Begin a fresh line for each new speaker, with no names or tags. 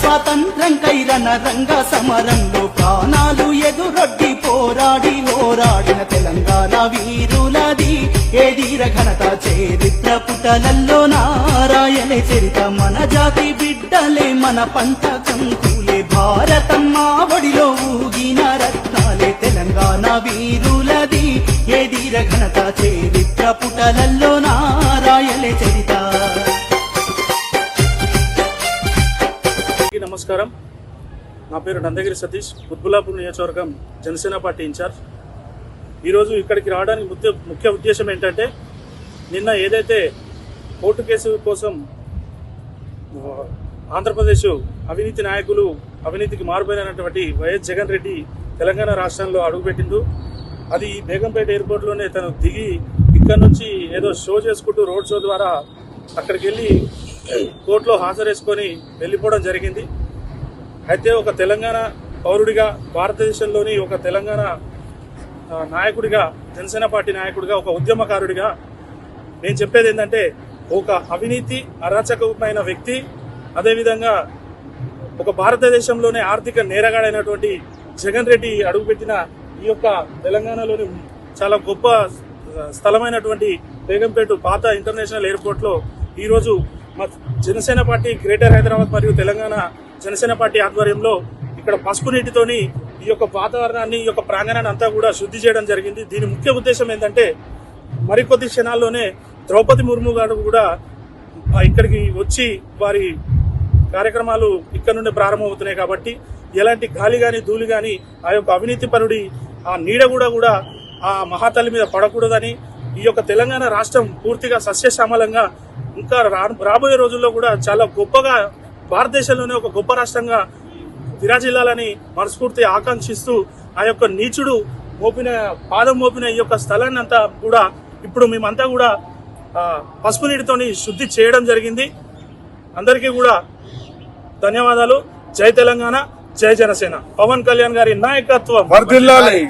స్వాతంత్ర్యంకై రణరంగ సమరంలో ప్రాణాలు ఎదురొడ్డి పోరాడిన తెలంగాణ వీరులది ఏ ధీర ఘనత చరిత్ర పుటలల్లో నారాయణ చరిత మన జాతి బిడ్డలే మన పంట కంకులే భారతమ్మ ఒడిలో ఊగిన రత్నాలే తెలంగాణ వీరులది ఏ ధీర ఘనత చరిత్ర పుటలల్లో నారాయణ చరిత.
నమస్కారం, నా పేరు నందగిరి సతీష్, కుత్బుల్లాపూర్ నియోజకవర్గం జనసేన పార్టీ ఇన్ఛార్జ్. ఈరోజు ఇక్కడికి రావడానికి ముఖ్య ఉద్దేశం ఏంటంటే, నిన్న ఏదైతే కోర్టు కేసు కోసం ఆంధ్రప్రదేశ్ అవినీతి నాయకులు అవినీతికి మారుపోయినటువంటి వైఎస్ జగన్ రెడ్డి తెలంగాణ రాష్ట్రంలో అడుగుపెట్టిండు. అది బేగంపేట ఎయిర్పోర్ట్లోనే తను దిగి ఇక్కడ నుంచి ఏదో షో చేసుకుంటూ రోడ్ షో ద్వారా అక్కడికి వెళ్ళి కోర్టులో హాజరేసుకొని వెళ్ళిపోవడం జరిగింది. అయితే ఒక తెలంగాణ పౌరుడిగా, భారతదేశంలోని ఒక తెలంగాణ నాయకుడిగా, జనసేన పార్టీ నాయకుడిగా, ఒక ఉద్యమకారుడిగా నేను చెప్పేది ఏంటంటే, ఒక అవినీతి అరాచకమైన వ్యక్తి, అదేవిధంగా ఒక భారతదేశంలోనే ఆర్థిక నేరగాడైనటువంటి జగన్ రెడ్డి అడుగుపెట్టిన ఈ యొక్క తెలంగాణలోని చాలా గొప్ప స్థలమైనటువంటి బేగంపేట పాత ఇంటర్నేషనల్ ఎయిర్పోర్ట్లో ఈరోజు మా జనసేన పార్టీ గ్రేటర్ హైదరాబాద్ మరియు తెలంగాణ జనసేన పార్టీ ఆధ్వర్యంలో ఇక్కడ పసుపు నీటితోని ఈ యొక్క వాతావరణాన్ని, ఈ యొక్క ప్రాంగణాన్ని అంతా కూడా శుద్ధి చేయడం జరిగింది. దీని ముఖ్య ఉద్దేశం ఏంటంటే, మరికొద్ది క్షణాల్లోనే ద్రౌపది ముర్ము గారు కూడా ఇక్కడికి వచ్చి వారి కార్యక్రమాలు ఇక్కడ నుండి ప్రారంభమవుతున్నాయి. కాబట్టి ఎలాంటి గాలి కానీ ధూళి కానీ ఆ యొక్క అవినీతి పరుడి ఆ నీడ కూడా ఆ మహాతల్లి మీద పడకూడదని, ఈ యొక్క తెలంగాణ రాష్ట్రం పూర్తిగా సస్యశ్యామలంగా ఇంకా రాబోయే రోజుల్లో కూడా చాలా గొప్పగా భారతదేశంలోనే ఒక గొప్ప రాష్ట్రంగా విరాజిల్లాలని మనస్ఫూర్తి ఆకాంక్షిస్తూ, ఆ యొక్క నీచుడు పాదం మోపిన ఈ యొక్క స్థలాన్ని అంతా కూడా ఇప్పుడు మేమంతా కూడా పసుపు నీటితోని శుద్ధి చేయడం జరిగింది. అందరికీ కూడా ధన్యవాదాలు. జై తెలంగాణ, జై జనసేన. పవన్ కళ్యాణ్ గారి నాయకత్వం వర్ధిల్లాలి.